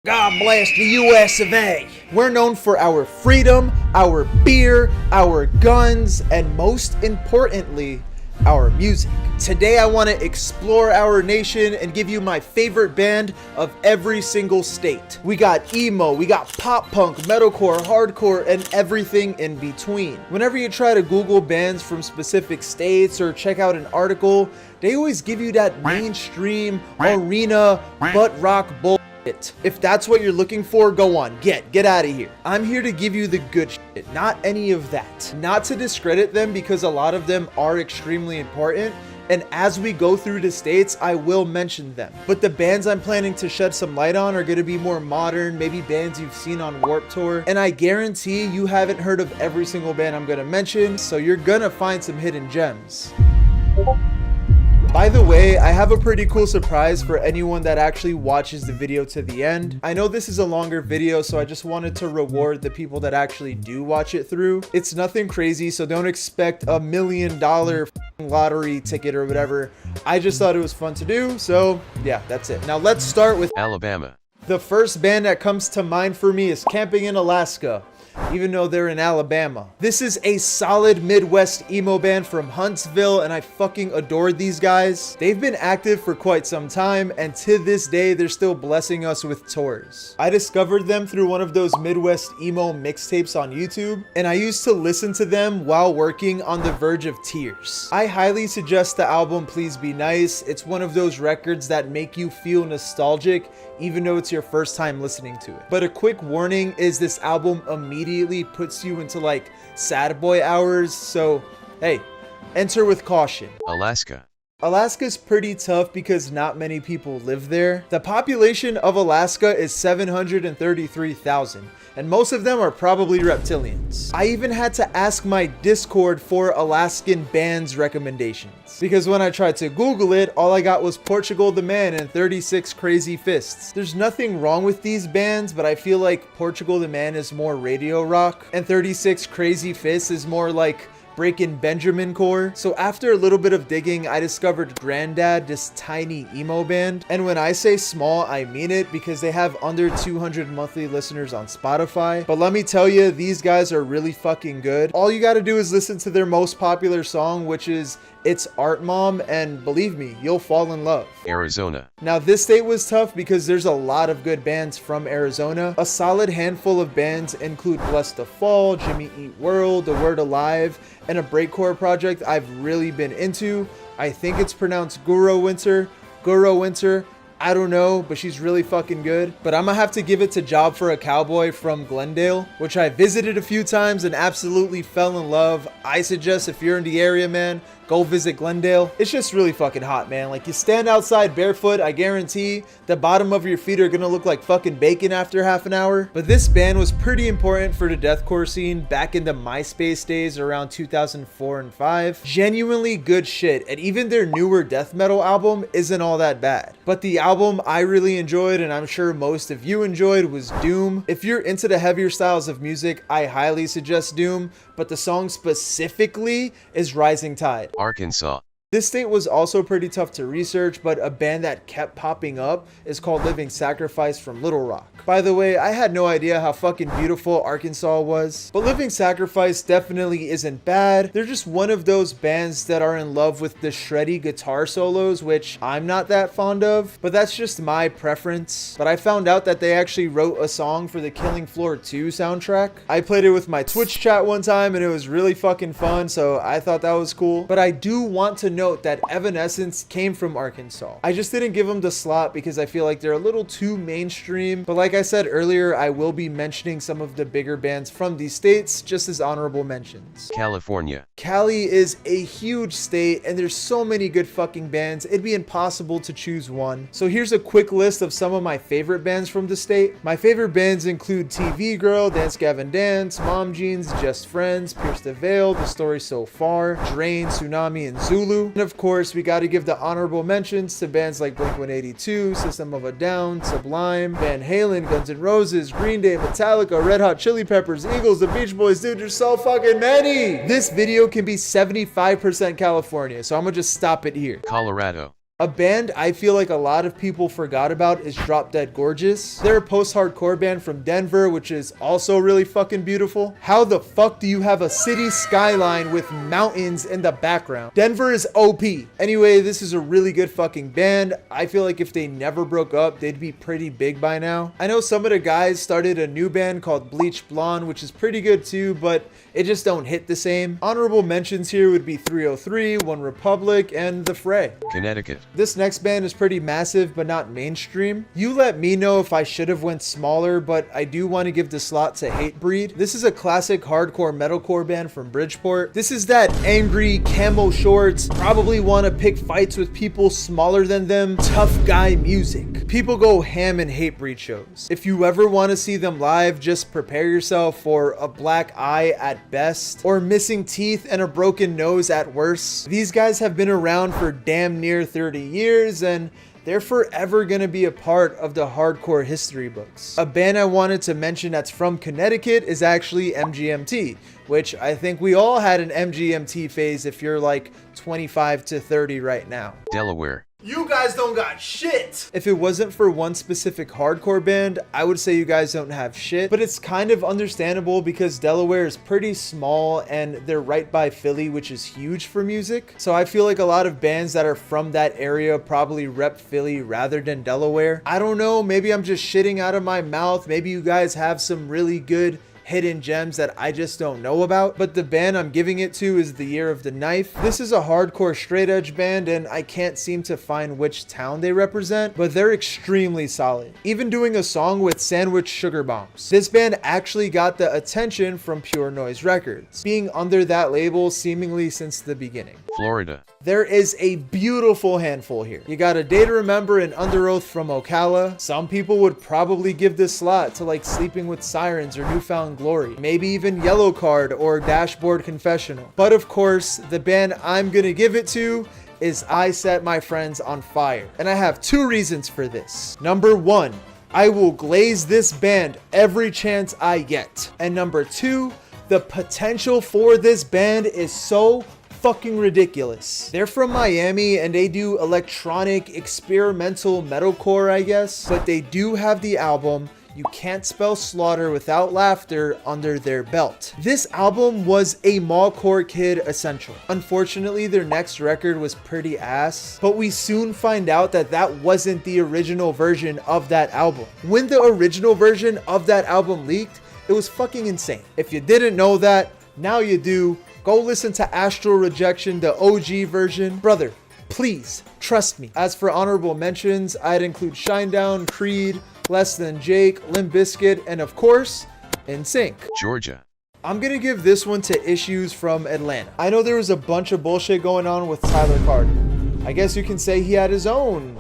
God bless the US of A. We're known for our freedom, our beer, our guns, and most importantly, our music. Today I want to explore our nation and give you my favorite band of every single state. We got emo, we got pop punk, metalcore, hardcore, and everything in between. Whenever you try to Google bands from specific states or check out an article, they always give you that mainstream arena butt rock bull. If that's what you're looking for, go on, get out of here. I'm here to give you the good shit, not any of that. Not to discredit them, because a lot of them are extremely important, and as we go through the states, I will mention them. But the bands I'm planning to shed some light on are gonna be more modern, maybe bands you've seen on Warped Tour, and I guarantee you haven't heard of every single band I'm gonna mention, so you're gonna find some hidden gems. By the way, I have a pretty cool surprise for anyone that actually watches the video to the end. I know this is a longer video, so I just wanted to reward the people that actually do watch it through. It's nothing crazy, so don't expect $1 million lottery ticket or whatever. I just thought it was fun to do, so yeah, that's it. Now let's start with Alabama. The first band that comes to mind for me is Camping in Alaska, even though they're in Alabama. This is a solid Midwest emo band from Huntsville, and I fucking adored these guys. They've been active for quite some time, and to this day, they're still blessing us with tours. I discovered them through one of those Midwest emo mixtapes on YouTube, and I used to listen to them while working on the verge of tears. I highly suggest the album Please Be Nice. It's one of those records that make you feel nostalgic, even though it's your first time listening to it. But a quick warning is this album immediately puts you into like sad boy hours, so hey, enter with caution. Alaska. Alaska's pretty tough because not many people live there. The population of Alaska is 733,000, and most of them are probably reptilians. I even had to ask my Discord for Alaskan bands recommendations, because when I tried to Google it, all I got was Portugal the Man and 36 Crazy Fists. There's nothing wrong with these bands, but I feel like Portugal the Man is more radio rock, and 36 Crazy Fists is more like Breaking Benjamin core. So after a little bit of digging, I discovered Grandad, this tiny emo band. And when I say small, I mean it, because they have under 200 monthly listeners on Spotify. But let me tell you, these guys are really fucking good. All you gotta do is listen to their most popular song, which is It's Art Mom, and believe me, you'll fall in love. Arizona. Now this state was tough because there's a lot of good bands from Arizona. A solid handful of bands include Bless the Fall, Jimmy Eat World, The Word Alive, and a breakcore project I've really been into. I think it's pronounced Guro Winter. I don't know, but she's really fucking good. But I'm gonna have to give it to Job for a Cowboy from Glendale, which I visited a few times and absolutely fell in love. I suggest if you're in the area, man, go visit Glendale. It's just really fucking hot, man. Like, you stand outside barefoot, I guarantee the bottom of your feet are gonna look like fucking bacon after half an hour. But this band was pretty important for the deathcore scene back in the MySpace days around 2004 and 5. Genuinely good shit, and even their newer death metal album isn't all that bad. But the album I really enjoyed, and I'm sure most of you enjoyed, was Doom. If you're into the heavier styles of music, I highly suggest Doom, but the song specifically is Rising Tide. Arkansas. This state was also pretty tough to research, but a band that kept popping up is called Living Sacrifice from Little Rock. By the way, I had no idea how fucking beautiful Arkansas was, but Living Sacrifice definitely isn't bad. They're just one of those bands that are in love with the shreddy guitar solos, which I'm not that fond of, but that's just my preference. But I found out that they actually wrote a song for the Killing Floor 2 soundtrack. I played it with my Twitch chat one time and it was really fucking fun, so I thought that was cool. But I do want to note that Evanescence came from Arkansas. I just didn't give them the slot because I feel like they're a little too mainstream, but like I said earlier, I will be mentioning some of the bigger bands from these states just as honorable mentions. California. Cali is a huge state and there's so many good fucking bands, it'd be impossible to choose one. So here's a quick list of some of my favorite bands from the state. My favorite bands include TV Girl, Dance Gavin Dance, Mom Jeans, Just Friends, Pierce the Veil, The Story So Far, Drain, Tsunami, and Zulu. And of course, we got to give the honorable mentions to bands like Blink-182, System of a Down, Sublime, Van Halen, Guns N' Roses, Green Day, Metallica, Red Hot Chili Peppers, Eagles, the Beach Boys. Dude, there's so fucking many. This video can be 75% California, so I'm gonna just stop it here. Colorado. A band I feel like a lot of people forgot about is Drop Dead Gorgeous. They're a post-hardcore band from Denver, which is also really fucking beautiful. How the fuck do you have a city skyline with mountains in the background? Denver is OP. Anyway, this is a really good fucking band. I feel like if they never broke up, they'd be pretty big by now. I know some of the guys started a new band called Bleach Blonde, which is pretty good too, but it just don't hit the same. Honorable mentions here would be 303, One Republic, and The Fray. Connecticut. This next band is pretty massive, but not mainstream. You let me know if I should have went smaller, but I do want to give the slot to Hatebreed. This is a classic hardcore metalcore band from Bridgeport. This is that angry camo shorts, probably want to pick fights with people smaller than them, tough guy music. People go ham in Hatebreed shows. If you ever want to see them live, just prepare yourself for a black eye at best, or missing teeth and a broken nose at worst. These guys have been around for damn near 30 years, and they're forever gonna be a part of the hardcore history books. A band I wanted to mention that's from Connecticut is actually MGMT, which I think we all had an MGMT phase if you're like 25 to 30 right now. Delaware. You guys don't got shit. If it wasn't for one specific hardcore band, I would say you guys don't have shit, but it's kind of understandable because Delaware is pretty small and they're right by Philly, which is huge for music. So I feel like a lot of bands that are from that area probably rep Philly rather than Delaware. I don't know, maybe I'm just shitting out of my mouth. Maybe you guys have some really good hidden gems that I just don't know about, but the band I'm giving it to is The Year of the Knife. This is a hardcore straight edge band and I can't seem to find which town they represent, but they're extremely solid. Even doing a song with Sandwich Sugar Bombs. This band actually got the attention from Pure Noise Records, being under that label seemingly since the beginning. Florida. There is a beautiful handful here. You got A Day to Remember and Under Oath from Ocala. Some people would probably give this slot to like Sleeping with Sirens or Newfound Glory, maybe even Yellow Card or Dashboard Confessional. But of course, the band I'm gonna give it to is I Set My Friends on Fire. And I have two reasons for this. Number one, I will glaze this band every chance I get. And number two, the potential for this band is so fucking ridiculous. They're from Miami and they do electronic experimental metalcore, I guess, but they do have the album You Can't Spell Slaughter Without Laughter under their belt. This album was a mallcore kid essential. Unfortunately, their next record was pretty ass, but we soon find out that that wasn't the original version of that album. When the original version of that album leaked, it was fucking insane. If you didn't know that, now you do. Go listen to Astral Rejection, the OG version. Brother, please, trust me. As for honorable mentions, I'd include Shinedown, Creed, Less Than Jake, Limp Bizkit, and of course, NSYNC. Georgia. I'm gonna give this one to Issues from Atlanta. I know there was a bunch of bullshit going on with Tyler Carter. I guess you can say he had his own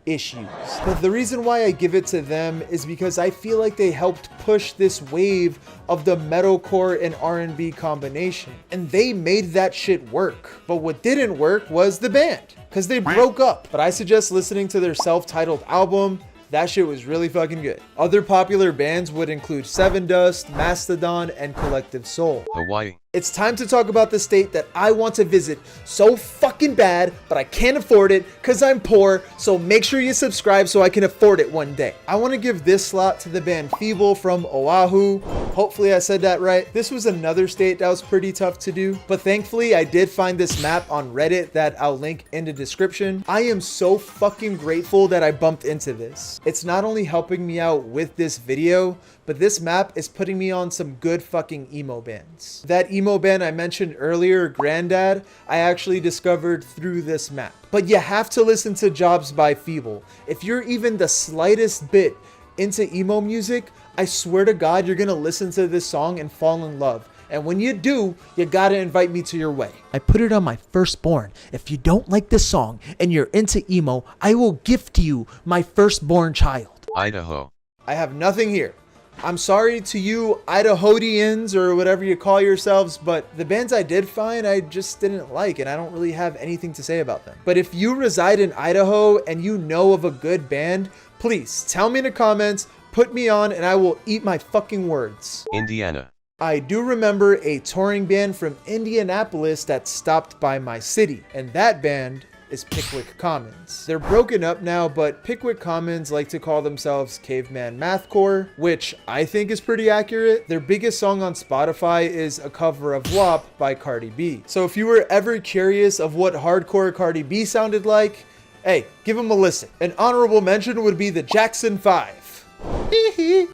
issues. But the reason why I give it to them is because I feel like they helped push this wave of the metalcore and R&B combination. And they made that shit work. But what didn't work was the band, because they broke up. But I suggest listening to their self-titled album. That shit was really fucking good. Other popular bands would include Seven Dust, Mastodon, and Collective Soul. Hawaii. It's time to talk about the state that I want to visit so fucking bad, but I can't afford it because I'm poor, so make sure you subscribe so I can afford it one day. I want to give this slot to the band Feeble from Oahu. Hopefully I said that right. This was another state that was pretty tough to do, but thankfully I did find this map on Reddit that I'll link in the description. I am so fucking grateful that I bumped into this. It's not only helping me out with this video, but this map is putting me on some good fucking emo bands. That emo band I mentioned earlier, Grandad, I actually discovered through this map. But you have to listen to Jobs by Feeble. If you're even the slightest bit into emo music, I swear to God, you're gonna listen to this song and fall in love. And when you do, you gotta invite me to your way. I put it on my firstborn. If you don't like this song and you're into emo, I will gift you my firstborn child. Idaho. I have nothing here. I'm sorry to you Idahoians or whatever you call yourselves, but the bands I did find I just didn't like and I don't really have anything to say about them. But if you reside in Idaho and you know of a good band, please tell me in the comments, put me on, and I will eat my fucking words. Indiana. I do remember a touring band from Indianapolis that stopped by my city, and that band is Pickwick Commons. They're broken up now, but Pickwick Commons like to call themselves Caveman Mathcore, which I think is pretty accurate. Their biggest song on Spotify is a cover of WAP by Cardi B. So if you were ever curious of what hardcore Cardi B sounded like, hey, give them a listen. An honorable mention would be the Jackson 5.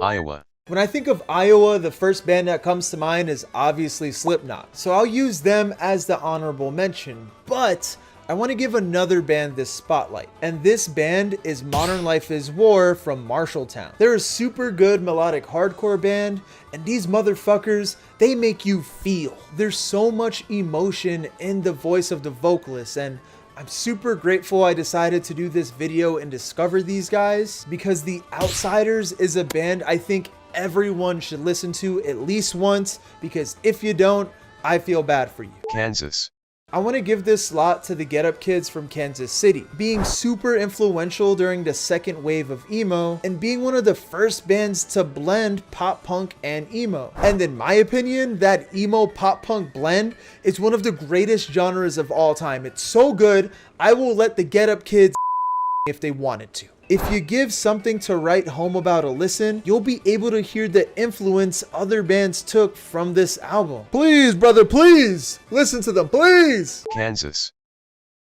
Iowa. When I think of Iowa, the first band that comes to mind is obviously Slipknot. So I'll use them as the honorable mention, but I want to give another band this spotlight. And this band is Modern Life is War from Marshalltown. They're a super good melodic hardcore band, and these motherfuckers, they make you feel. There's so much emotion in the voice of the vocalist, and I'm super grateful I decided to do this video and discover these guys, because The Outsiders is a band I think everyone should listen to at least once, because if you don't, I feel bad for you. Kansas. I want to give this slot to the Get Up Kids from Kansas City, being super influential during the second wave of emo and being one of the first bands to blend pop punk and emo. And in my opinion, that emo pop punk blend is one of the greatest genres of all time. It's so good, I will let the Get Up Kids if they wanted to. If you give something to write home about a listen, you'll be able to hear the influence other bands took from this album. Please, brother, please, listen to them, please. Kansas.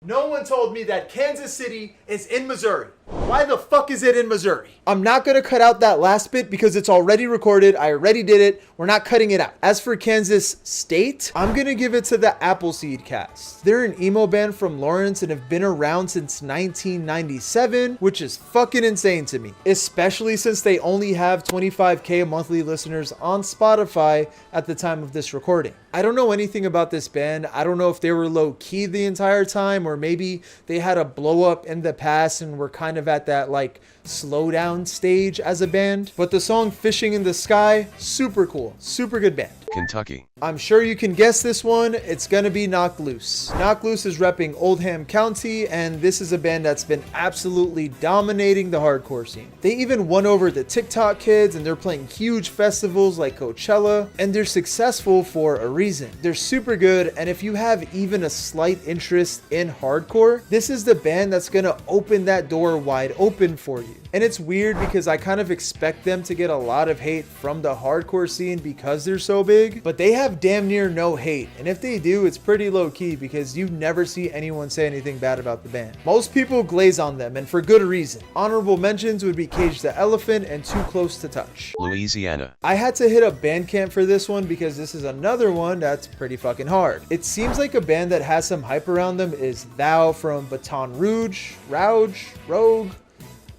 No one told me that Kansas City is in Missouri. Why the fuck is it in Missouri? I'm not gonna cut out that last bit because it's already recorded. I already did it. We're not cutting it out. As for Kansas State, I'm gonna give it to the Appleseed Cast. They're an emo band from Lawrence and have been around since 1997, which is fucking insane to me, especially since they only have 25K monthly listeners on Spotify at the time of this recording. I don't know anything about this band. I don't know if they were low key the entire time, or maybe they had a blow up in the past and were kind of at that like slow down stage as a band. But the song Fishing in the Sky, super cool, super good band. Kentucky. I'm sure you can guess this one. It's gonna be Knocked Loose. Knocked Loose is repping Oldham County, and this is a band that's been absolutely dominating the hardcore scene. They even won over the TikTok kids, and they're playing huge festivals like Coachella, and they're successful for a reason. They're super good, and if you have even a slight interest in hardcore, this is the band that's gonna open that door wide open for you. And it's weird because I kind of expect them to get a lot of hate from the hardcore scene because they're so big, but they have damn near no hate. And if they do, it's pretty low key because you never see anyone say anything bad about the band. Most people glaze on them, and for good reason. Honorable mentions would be Cage the Elephant and Too Close to Touch. Louisiana. I had to hit up Bandcamp for this one because this is another one that's pretty fucking hard. It seems like a band that has some hype around them is Thou from Baton Rouge, Rogue.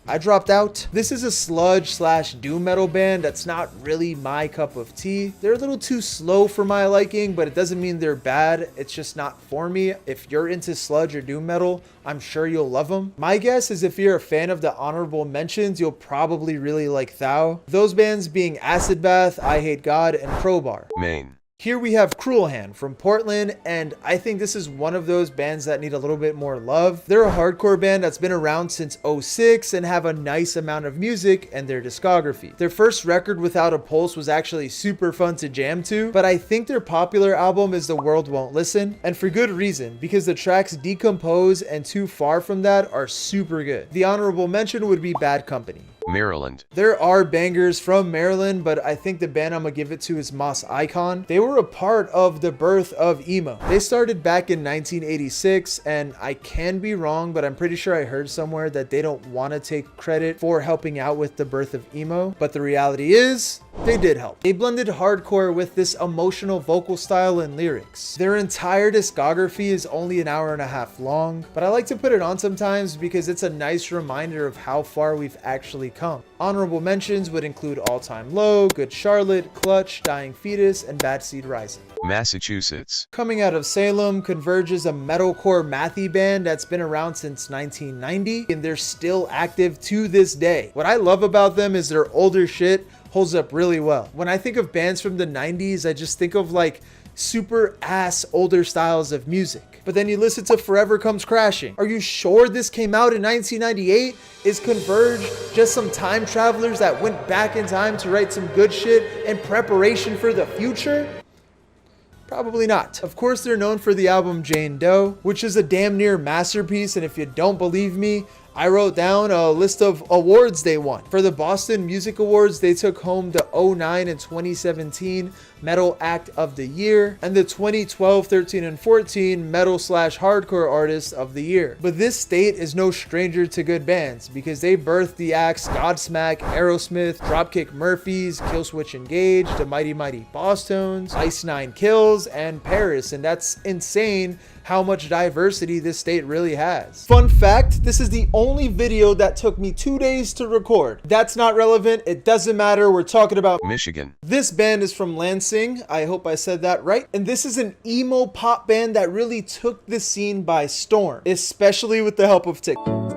I dropped out. This is a sludge slash doom metal band that's not really my cup of tea. They're a little too slow for my liking, but it doesn't mean they're bad. It's just not for me. If you're into sludge or doom metal, I'm sure you'll love them. My guess is if you're a fan of the honorable mentions, you'll probably really like Thou. Those bands being Acid Bath, I Hate God, and Crowbar. Maine. Here we have Cruel Hand from Portland, and I think this is one of those bands that need a little bit more love. They're a hardcore band that's been around since '06 and have a nice amount of music in their discography. Their first record, Without a Pulse, was actually super fun to jam to, but I think their popular album is The World Won't Listen, and for good reason, because the tracks Decompose and Too Far From That are super good. The honorable mention would be Bad Company. Maryland. There are bangers from Maryland, but I think the band I'm gonna give it to is Moss Icon. They were a part of the birth of emo. They started back in 1986, and I can be wrong, but I'm pretty sure I heard somewhere that they don't want to take credit for helping out with the birth of emo, but the reality is, they did help. They blended hardcore with this emotional vocal style and lyrics. Their entire discography is only an hour and a half long, but I like to put it on sometimes because it's a nice reminder of how far we've actually come. Honorable mentions would include All Time Low, Good Charlotte, Clutch, Dying Fetus, and Bad Seed Rising. Massachusetts. Coming out of Salem, Converge is a metalcore mathy band that's been around since 1990, and they're still active to this day. What I love about them is their older shit holds up really well. When I think of bands from the 90s, I just think of like super ass older styles of music. But then you listen to Forever Comes Crashing. Are you sure this came out in 1998? Is Converge just some time travelers that went back in time to write some good shit in preparation for the future? Probably not. Of course, they're known for the album Jane Doe, which is a damn near masterpiece, and if you don't believe me, I wrote down a list of awards they won. For the Boston Music Awards, they took home the 2009 and 2017 Metal Act of the Year and the 2012, 13, and 14 Metal/Hardcore Artist of the Year. But this state is no stranger to good bands because they birthed the acts Godsmack, Aerosmith, Dropkick Murphys, Killswitch Engage, the Mighty Mighty Bosstones, Ice Nine Kills, and Paris, and that's insane how much diversity this state really has. Fun fact, this is the only video that took me 2 days to record. That's not relevant, it doesn't matter, we're talking about Michigan. This band is from Lansing, I hope I said that right, and this is an emo pop band that really took the scene by storm, especially with the help of TikTok.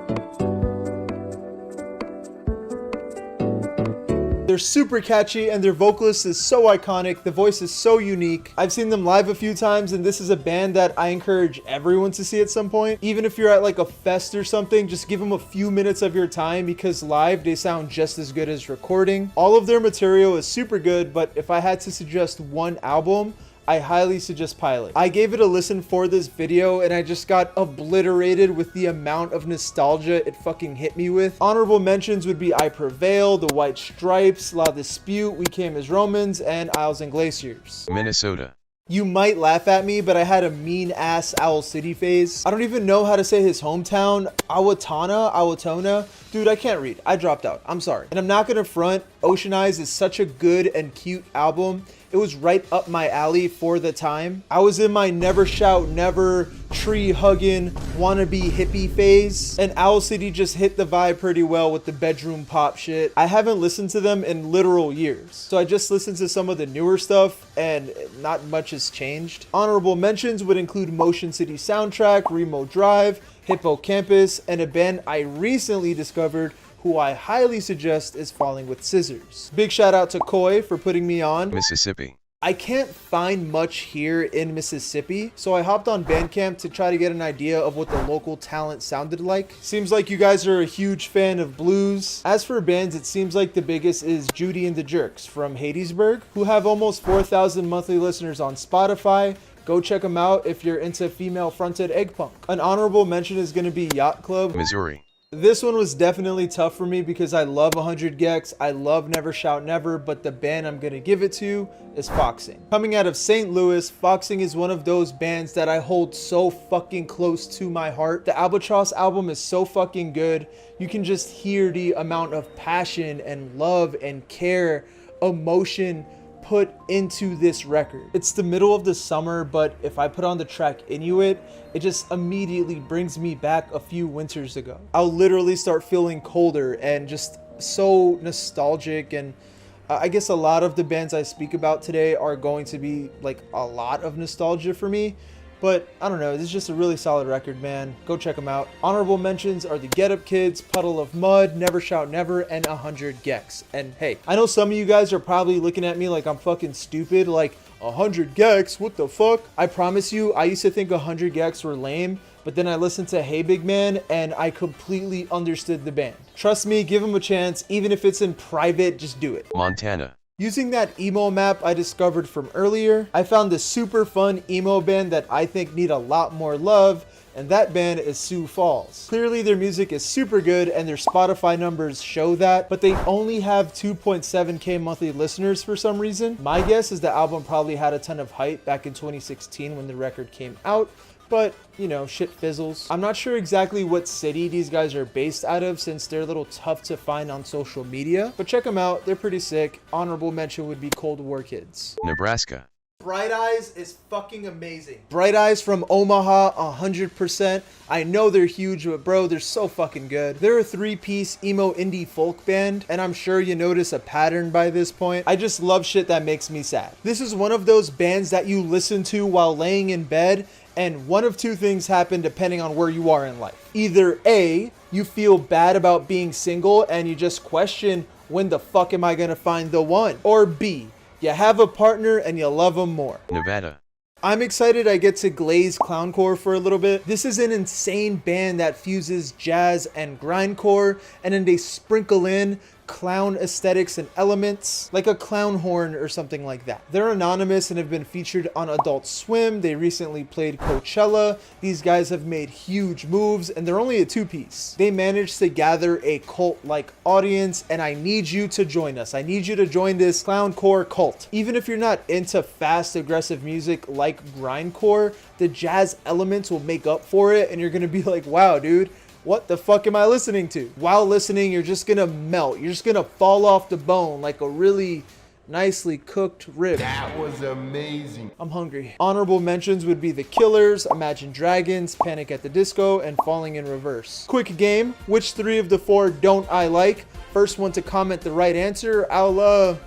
They're super catchy and their vocalist is so iconic. The voice is so unique. I've seen them live a few times and this is a band that I encourage everyone to see at some point. Even if you're at like a fest or something, just give them a few minutes of your time because live they sound just as good as recording. All of their material is super good, but if I had to suggest one album, I highly suggest Pilot. I gave it a listen for this video and I just got obliterated with the amount of nostalgia it fucking hit me with. Honorable mentions would be I Prevail, The White Stripes, La Dispute, We Came as Romans, and Isles and Glaciers. Minnesota. You might laugh at me, but I had a mean ass Owl City phase. I don't even know how to say his hometown. Awatona. Dude, I can't read. I dropped out. I'm sorry. And I'm not gonna front. Ocean Eyes is such a good and cute album. It was right up my alley for the time. I was in my never shout never, tree hugging, wannabe hippie phase. And Owl City just hit the vibe pretty well with the bedroom pop shit. I haven't listened to them in literal years. So I just listened to some of the newer stuff and not much has changed. Honorable mentions would include Motion City Soundtrack, Remo Drive, Hippocampus, and a band I recently discovered who I highly suggest is Falling with Scissors. Big shout out to Coy for putting me on. Mississippi. I can't find much here in Mississippi, so I hopped on Bandcamp to try to get an idea of what the local talent sounded like. Seems like you guys are a huge fan of blues. As for bands, it seems like the biggest is Judy and the Jerks from Hadesburg, who have almost 4,000 monthly listeners on Spotify. Go check them out if you're into female-fronted egg punk. An honorable mention is going to be Yacht Club. Missouri. This one was definitely tough for me because I love 100 Gex, I love Never Shout Never, but the band I'm gonna give it to is Foxing. Coming out of St. Louis, Foxing is one of those bands that I hold so fucking close to my heart. The Albatross album is so fucking good. You can just hear the amount of passion and love and care, emotion put into this record. It's the middle of the summer, but if I put on the track Inuit, it just immediately brings me back a few winters ago. I'll literally start feeling colder and just so nostalgic, and I guess a lot of the bands I speak about today are going to be like a lot of nostalgia for me. But I don't know, this is just a really solid record, man. Go check them out. Honorable mentions are the Get Up Kids, Puddle of Mud, Never Shout Never, and 100 Gex. And hey, I know some of you guys are probably looking at me like I'm fucking stupid, like 100 Gex, what the fuck? I promise you, I used to think 100 Gex were lame, but then I listened to Hey Big Man and I completely understood the band. Trust me, give them a chance, even if it's in private, just do it. Montana. Using that emo map I discovered from earlier, I found this super fun emo band that I think need a lot more love, and that band is Sioux Falls. Clearly their music is super good and their Spotify numbers show that, but they only have 2.7k monthly listeners for some reason. My guess is the album probably had a ton of hype back in 2016 when the record came out, but you know, shit fizzles. I'm not sure exactly what city these guys are based out of since they're a little tough to find on social media, but check them out, they're pretty sick. Honorable mention would be Cold War Kids. Nebraska. Bright Eyes is fucking amazing. Bright Eyes from Omaha, 100%. I know they're huge, but bro, they're so fucking good. They're a 3-piece emo indie folk band, and I'm sure you notice a pattern by this point. I just love shit that makes me sad. This is one of those bands that you listen to while laying in bed, and one of two things happen depending on where you are in life. Either A, you feel bad about being single and you just question, when the fuck am I gonna find the one? Or B, you have a partner and you love them more. Nevada. I'm excited I get to glaze clowncore for a little bit. This is an insane band that fuses jazz and grindcore, and then they sprinkle in clown aesthetics and elements, like a clown horn or something like that. They're anonymous and have been featured on Adult Swim. They recently played Coachella. These guys have made huge moves, and they're only a two-piece. They managed to gather a cult-like audience, and I need you to join us. I need you to join this clowncore cult. Even if you're not into fast, aggressive music like grindcore, the jazz elements will make up for it, and you're gonna be like, wow, dude, what the fuck am I listening to? While listening, you're just gonna melt. You're just gonna fall off the bone like a really nicely cooked rib. That was amazing. I'm hungry. Honorable mentions would be The Killers, Imagine Dragons, Panic at the Disco, and Falling in Reverse. Quick game, which 3 of the 4 don't I like? First one to comment the right answer, I'll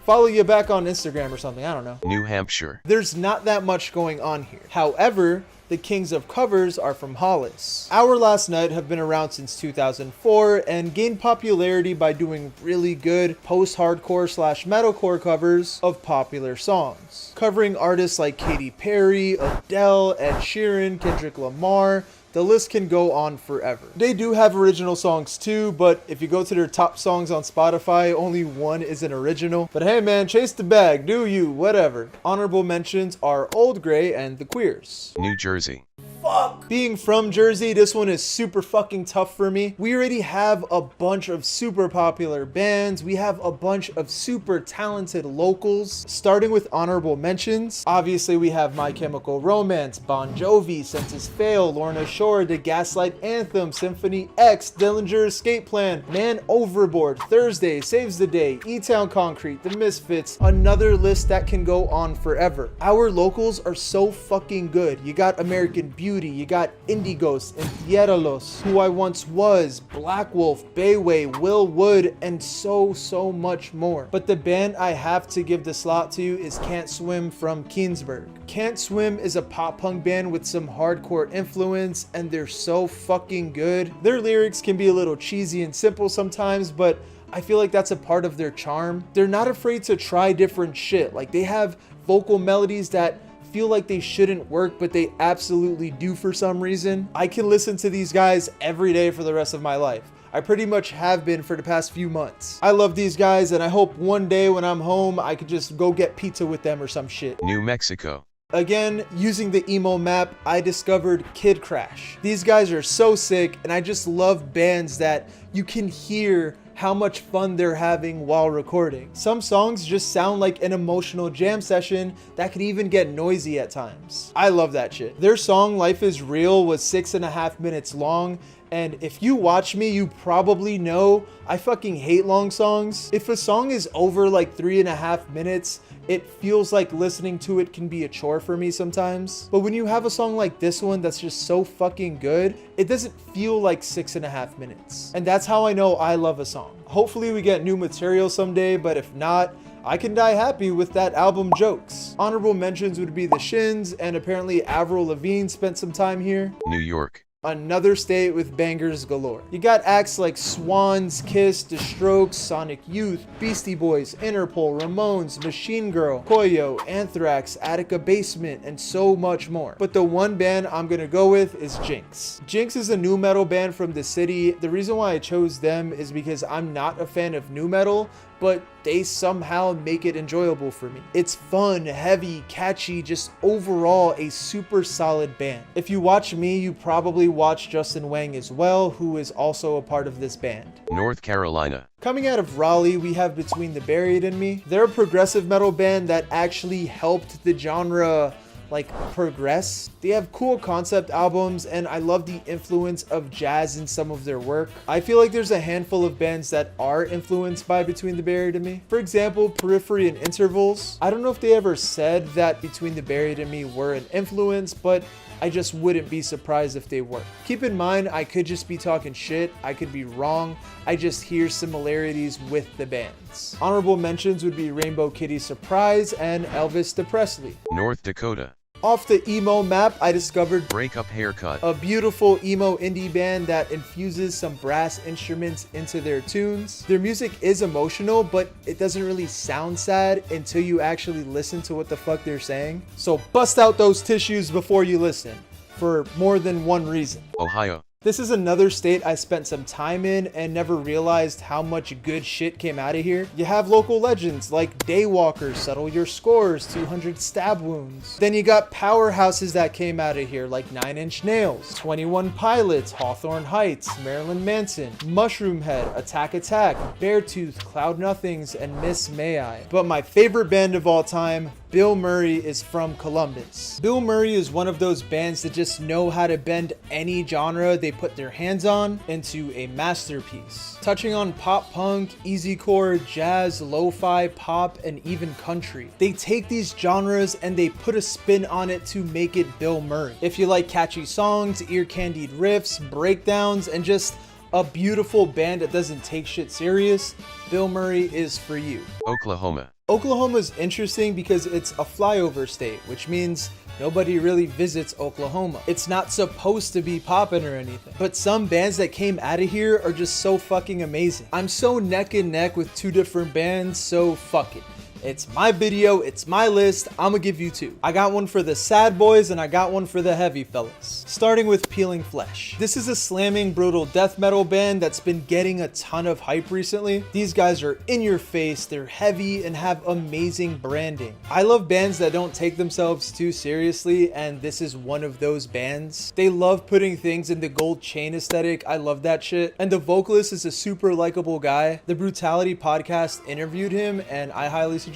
follow you back on Instagram or something, I don't know. New Hampshire. There's not that much going on here. However, the kings of covers are from Hollis. Our Last Night have been around since 2004 and gained popularity by doing really good post-hardcore / metalcore covers of popular songs, covering artists like Katy Perry, Adele, Ed Sheeran, Kendrick Lamar. The list can go on forever. They do have original songs too, but if you go to their top songs on Spotify, only 1 is an original. But hey man, chase the bag, do you, whatever. Honorable mentions are Old Grey and The Queers. New Jersey. Fuck. Being from Jersey, this one is super fucking tough for me. We already have a bunch of super popular bands. We have a bunch of super talented locals. Starting with honorable mentions, obviously we have My Chemical Romance, Bon Jovi, Census Fail, Lorna Shore, The Gaslight Anthem, Symphony X, Dillinger Escape Plan, Man Overboard, Thursday, Saves the Day, E-Town Concrete, The Misfits, another list that can go on forever. Our locals are so fucking good. You got American Beauty, you got Indie Ghost, Entierralos, Who I Once Was, Black Wolf, Bayway, Will Wood, and so much more. But the band I have to give the slot to is Can't Swim from Keensburg. Can't Swim is a pop punk band with some hardcore influence, and they're so fucking good. Their lyrics can be a little cheesy and simple sometimes, but I feel like that's a part of their charm. They're not afraid to try different shit. Like, they have vocal melodies that feel like they shouldn't work, but they absolutely do for some reason. I can listen to these guys every day for the rest of my life. I pretty much have been for the past few months. I love these guys, and I hope one day when I'm home, I could just go get pizza with them or some shit. New Mexico. Again, using the emo map, I discovered Kid Crash. These guys are so sick, and I just love bands that you can hear how much fun they're having while recording. Some songs just sound like an emotional jam session that can even get noisy at times. I love that shit. Their song Life is Real was 6.5 minutes long, and if you watch me, you probably know I fucking hate long songs. If a song is over like 3.5 minutes, it feels like listening to it can be a chore for me sometimes. But when you have a song like this one that's just so fucking good, it doesn't feel like 6.5 minutes. And that's how I know I love a song. Hopefully we get new material someday, but if not, I can die happy with that album Jokes. Honorable mentions would be The Shins, and apparently Avril Lavigne spent some time here. New York. Another state with bangers galore. You got acts like Swans, Kiss, The Strokes, Sonic Youth, Beastie Boys, Interpol, Ramones, Machine Girl, Koyo, Anthrax, Attica Basement, and so much more. But the one band I'm gonna go with is Jinx. Jinx is a nu metal band from the city. The reason why I chose them is because I'm not a fan of nu metal, but they somehow make it enjoyable for me. It's fun, heavy, catchy, just overall a super solid band. If you watch me, you probably watch Justin Wang as well, who is also a part of this band. North Carolina. Coming out of Raleigh, we have Between the Buried and Me. They're a progressive metal band that actually helped the genre like progress. They have cool concept albums, and I love the influence of jazz in some of their work. I feel like there's a handful of bands that are influenced by Between the Buried and Me. For example, Periphery and Intervals. I don't know if they ever said that Between the Buried and Me were an influence, but I just wouldn't be surprised if they were. Keep in mind, I could just be talking shit. I could be wrong. I just hear similarities with the bands. Honorable mentions would be Rainbow Kitty Surprise and Elvis Presley. North Dakota. Off the emo map, I discovered Breakup Haircut. a beautiful emo indie band that infuses some brass instruments into their tunes. Their music is emotional, but it doesn't really sound sad until you actually listen to what the fuck they're saying. So bust out those tissues before you listen, for more than one reason. Ohio. This is another state I spent some time in and never realized how much good shit came out of here. You have local legends like Daywalkers, Settle Your Scores, 200 Stab Wounds. Then you got powerhouses that came out of here like 9 Inch Nails, 21 Pilots, Hawthorne Heights, Marilyn Manson, Mushroom Head, Attack Attack, Beartooth, Cloud Nothings, and Miss May I. But my favorite band of all time, Bill Murray, is from Columbus. Bill Murray is one of those bands that just know how to bend any genre they put their hands on into a masterpiece. Touching on pop punk, easycore, jazz, lo-fi, pop, and even country. They take these genres and they put a spin on it to make it Bill Murray. If you like catchy songs, ear-candied riffs, breakdowns, and just a beautiful band that doesn't take shit serious, Bill Murray is for you. Oklahoma. Oklahoma is interesting because it's a flyover state, which means nobody really visits Oklahoma. It's not supposed to be poppin' or anything, but some bands that came out of here are just so fucking amazing. I'm so neck and neck with two different bands, so fuck it. It's my video, it's my list, I'ma give you two. I got one for the sad boys and I got one for the heavy fellas. Starting with Peeling Flesh. This is a slamming brutal death metal band that's been getting a ton of hype recently. These guys are in your face, they're heavy, and have amazing branding. I love bands that don't take themselves too seriously, and this is one of those bands. They love putting things in the gold chain aesthetic, I love that shit. And the vocalist is a super likable guy. The Brutality podcast interviewed him and I highly suggested.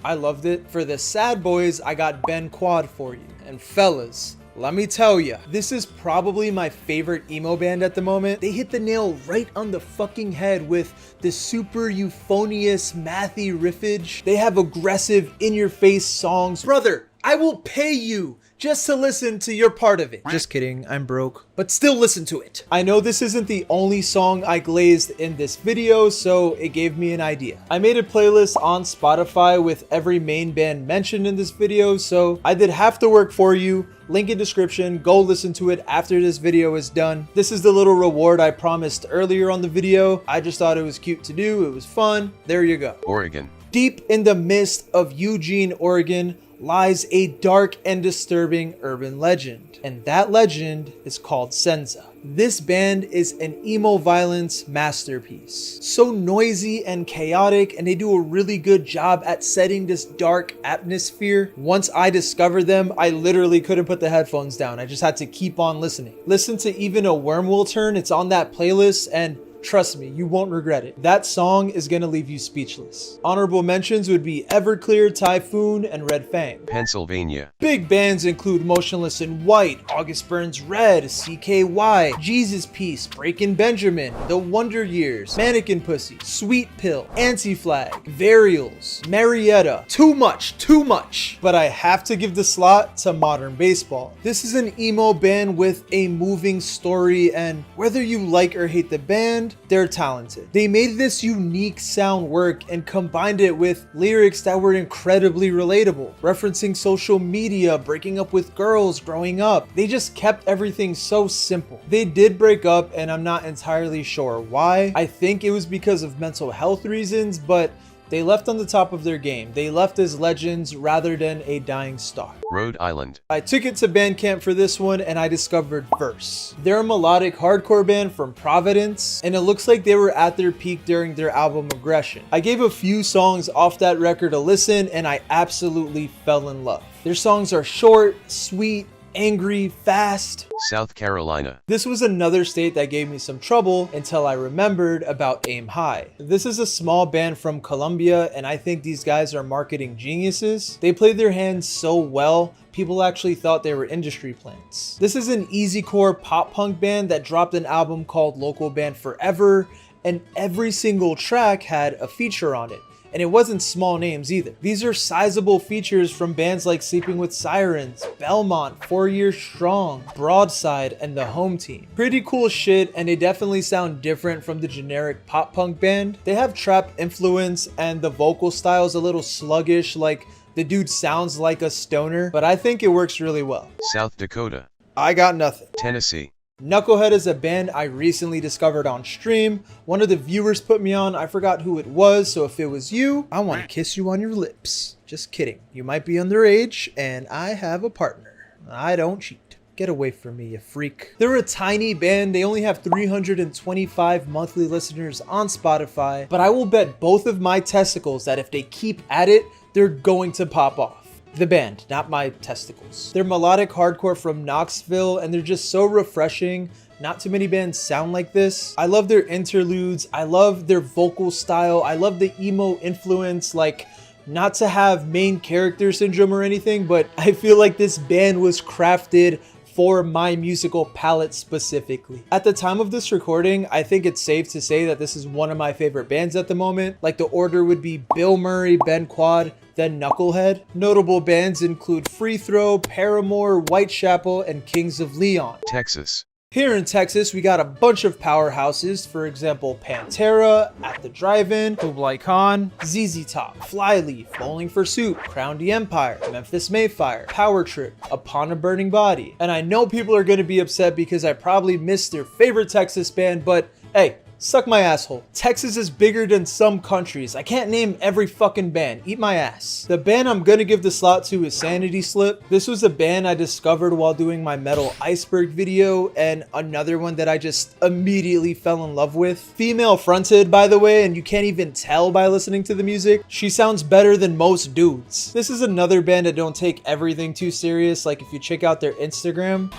I loved it. For the sad boys, I got Ben Quad for you. And fellas, let me tell ya, this is probably my favorite emo band at the moment. They hit the nail right on the fucking head with the super euphonious, mathy riffage. They have aggressive, in-your-face songs. Brother, I will pay you just to listen to your part of it. Just kidding, I'm broke, but still listen to it. I know this isn't the only song I glazed in this video, so it gave me an idea. I made a playlist on Spotify with every main band mentioned in this video, so I did half the work for you. Link in description, go listen to it after this video is done. This is the little reward I promised earlier on the video. I just thought it was cute to do, it was fun. There you go. Oregon. Deep in the midst of Eugene, Oregon, lies a dark and disturbing urban legend, and that legend is called Senza. This band is an emo violence masterpiece. So noisy and chaotic, and they do a really good job at setting this dark atmosphere. Once I discovered them, I literally couldn't put the headphones down. I just had to keep on listening. Listen to Even a Worm Will Turn, it's on that playlist, and trust me, you won't regret it. That song is gonna leave you speechless. Honorable mentions would be Everclear, Typhoon, and Red Fang. Pennsylvania. Big bands include Motionless in White, August Burns Red, CKY, Jesus Piece, Breakin' Benjamin, The Wonder Years, Mannequin Pussy, Sweet Pill, Anti-Flag, Varials, Marietta. Too much. But I have to give the slot to Modern Baseball. This is an emo band with a moving story, and whether you like or hate the band, they're talented. They made this unique sound work and combined it with lyrics that were incredibly relatable, referencing social media, breaking up with girls, growing up. They just kept everything so simple. They did break up, and I'm not entirely sure why. I think it was because of mental health reasons, but they left on the top of their game. They left as legends rather than a dying star. Rhode Island. I took it to Bandcamp for this one and I discovered Verse. They're a melodic hardcore band from Providence, and it looks like they were at their peak during their album Aggression. I gave a few songs off that record a listen and I absolutely fell in love. Their songs are short, sweet, angry, fast. South Carolina. This was another state that gave me some trouble until I remembered about Aim High. This is a small band from Columbia, and I think these guys are marketing geniuses. They played their hands so well, people actually thought they were industry plants. This is an easycore pop punk band that dropped an album called Local Band Forever, and every single track had a feature on it. And it wasn't small names either. These are sizable features from bands like Sleeping with Sirens, Belmont, 4 Years Strong, Broadside, and The Home Team. Pretty cool shit, and they definitely sound different from the generic pop punk band. They have trap influence, and the vocal style is a little sluggish, like the dude sounds like a stoner, but I think it works really well. South Dakota. I got nothing. Tennessee. Knucklehead is a band I recently discovered on stream. One of the viewers put me on, I forgot who it was, so if it was you, I want to kiss you on your lips. Just kidding. You might be underage, and I have a partner. I don't cheat. Get away from me, you freak. They're a tiny band. They only have 325 monthly listeners on Spotify, but I will bet both of my testicles that if they keep at it, they're going to pop off. The band, not my testicles. They're melodic hardcore from Knoxville, and they're just so refreshing. Not too many bands sound like this. I love their interludes. I love their vocal style. I love the emo influence. Like, not to have main character syndrome or anything, but I feel like this band was crafted for my musical palette specifically. At the time of this recording, I think it's safe to say that this is one of my favorite bands at the moment. Like, the order would be Bill Murray, Ben Quad, then Knucklehead. Notable bands include Free Throw, Paramore, Whitechapel, and Kings of Leon. Texas. Here in Texas, we got a bunch of powerhouses. For example, Pantera, At the Drive-In, Kublai Khan, ZZ Top, Flyleaf, Bowling for Soup, Crown the Empire, Memphis Mayfire, Power Trip, Upon a Burning Body. And I know people are going to be upset because I probably missed their favorite Texas band, but hey, suck my asshole. Texas is bigger than some countries. I can't name every fucking band. Eat my ass. The band I'm gonna give the slot to is Sanity Slip. This was a band I discovered while doing my Metal Iceberg video, and another one that I just immediately fell in love with. Female fronted, by the way, and you can't even tell by listening to the music. She sounds better than most dudes. This is another band that don't take everything too serious. Like, if you check out their Instagram,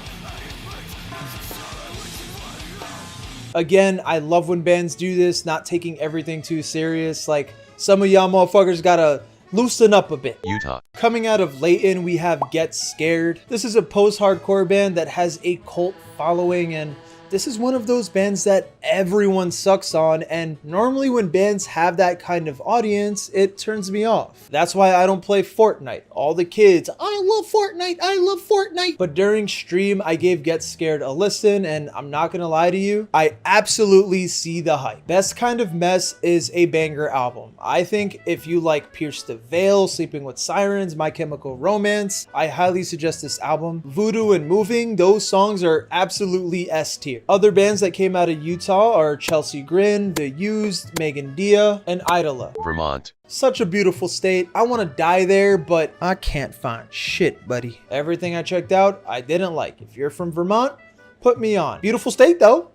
again, I love when bands do this, not taking everything too serious. Like, some of y'all motherfuckers gotta loosen up a bit. Utah. Coming out of Layton, we have Get Scared. This is a post-hardcore band that has a cult following, and this is one of those bands that everyone sucks on, and normally when bands have that kind of audience, it turns me off. That's why I don't play Fortnite. All the kids, I love Fortnite, I love Fortnite. But during stream, I gave Get Scared a listen, and I'm not gonna lie to you, I absolutely see the hype. Best Kind of Mess is a banger album. I think if you like Pierce the Veil, Sleeping with Sirens, My Chemical Romance, I highly suggest this album. Voodoo and Moving, those songs are absolutely S tier. Other bands that came out of Utah are Chelsea Grin, The Used, Megan Dia, and Idola. Vermont. Such a beautiful state. I want to die there, but I can't find shit, buddy. Everything I checked out, I didn't like. If you're from Vermont, put me on. Beautiful state, though.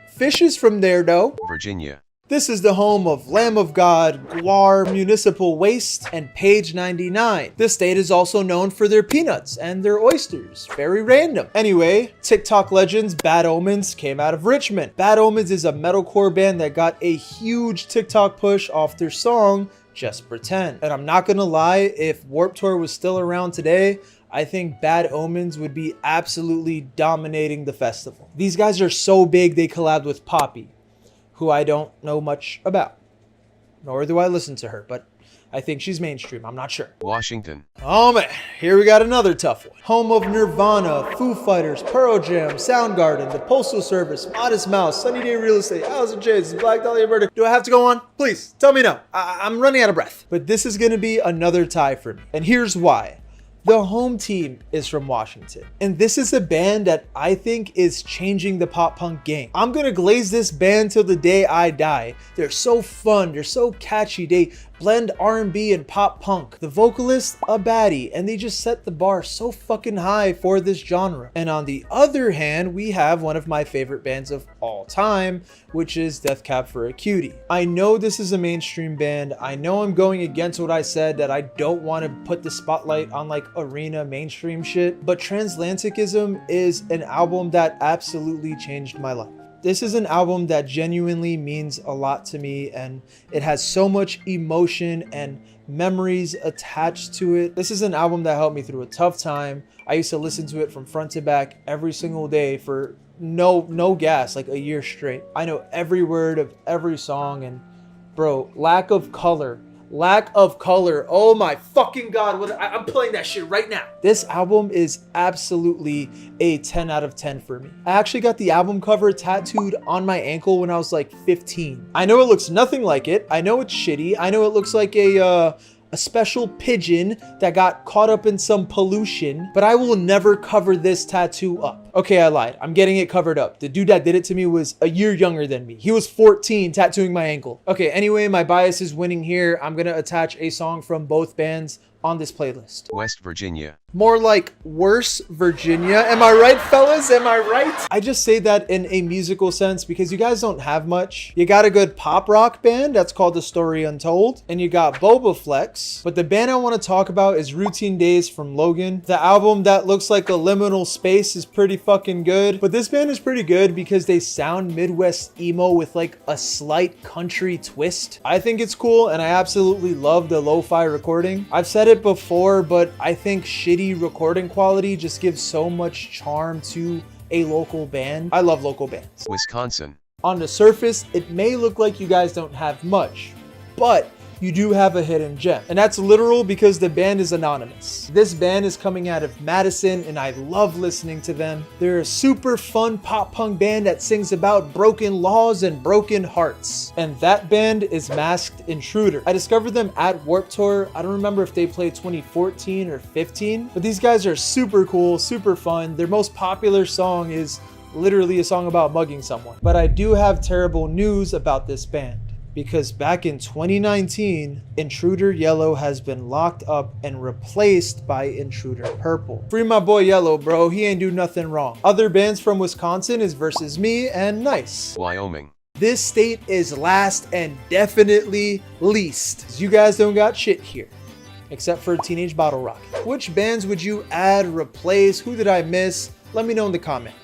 Fish is from there, though. Virginia. This is the home of Lamb of God, Guar, Municipal Waste, and Page 99. This state is also known for their peanuts and their oysters. Very random. Anyway, TikTok legends Bad Omens came out of Richmond. Bad Omens is a metalcore band that got a huge TikTok push off their song, Just Pretend. And I'm not gonna lie, if Warped Tour was still around today, I think Bad Omens would be absolutely dominating the festival. These guys are so big they collabed with Poppy, who I don't know much about, nor do I listen to her, but I think she's mainstream. I'm not sure. Washington. Oh man, here we got another tough one. Home of Nirvana, Foo Fighters, Pearl Jam, Soundgarden, The Postal Service, Modest Mouse, Sunny Day Real Estate, Alice in Chains, Black Dahlia Murder. Do I have to go on? Please, tell me no. I'm running out of breath. But this is gonna be another tie for me, and here's why. The home team is from Washington, and this is a band that I think is changing the pop punk game. I'm gonna glaze this band till the day I die. They're so fun, they're so catchy, they blend R&B and pop punk. The vocalist, a baddie, and they just set the bar so fucking high for this genre. And on the other hand, we have one of my favorite bands of all time, which is Death Cab for a Cutie. I know this is a mainstream band. I know I'm going against what I said, that I don't want to put the spotlight on like arena mainstream shit, but Transatlanticism is an album that absolutely changed my life. This is an album that genuinely means a lot to me, and it has so much emotion and memories attached to it. This is an album that helped me through a tough time. I used to listen to it from front to back every single day for no gas, like a year straight. I know every word of every song, and bro, lack of color. Oh my fucking god, I'm playing that shit right now. This album is absolutely a 10 out of 10 for me. I actually got the album cover tattooed on my ankle when I was like 15. I know it looks nothing like it. I know it's shitty. I know it looks like a special pigeon that got caught up in some pollution, but I will never cover this tattoo up. Okay, I lied. I'm getting it covered up. The dude that did it to me was a year younger than me. He was 14 tattooing my ankle. Okay, anyway, my bias is winning here. I'm gonna attach a song from both bands on this playlist. West Virginia. More like worse Virginia. Am I right, fellas? Am I right? I just say that in a musical sense because you guys don't have much. You got a good pop rock band that's called The Story Untold, and you got Boba Flex. But the band I want to talk about is Routine Days from Logan. The album that looks like a liminal space is pretty fucking good. But this band is pretty good because they sound Midwest emo with like a slight country twist. I think it's cool, and I absolutely love the lo-fi recording. I've said it before, but I think shitty recording quality just gives so much charm to a local band. I love local bands. Wisconsin. On the surface, it may look like you guys don't have much, but you do have a hidden gem. And that's literal because the band is anonymous. This band is coming out of Madison and I love listening to them. They're a super fun pop punk band that sings about broken laws and broken hearts. And that band is Masked Intruder. I discovered them at Warped Tour. I don't remember if they played 2014 or 15, but these guys are super cool, super fun. Their most popular song is literally a song about mugging someone. But I do have terrible news about this band, because back in 2019, Intruder Yellow has been locked up and replaced by Intruder Purple. Free my boy Yellow, bro. He ain't do nothing wrong. Other bands from Wisconsin is Versus Me and Nice. Wyoming. This state is last and definitely least. You guys don't got shit here, except for Teenage Bottle Rocket. Which bands would you add, replace? Who did I miss? Let me know in the comments.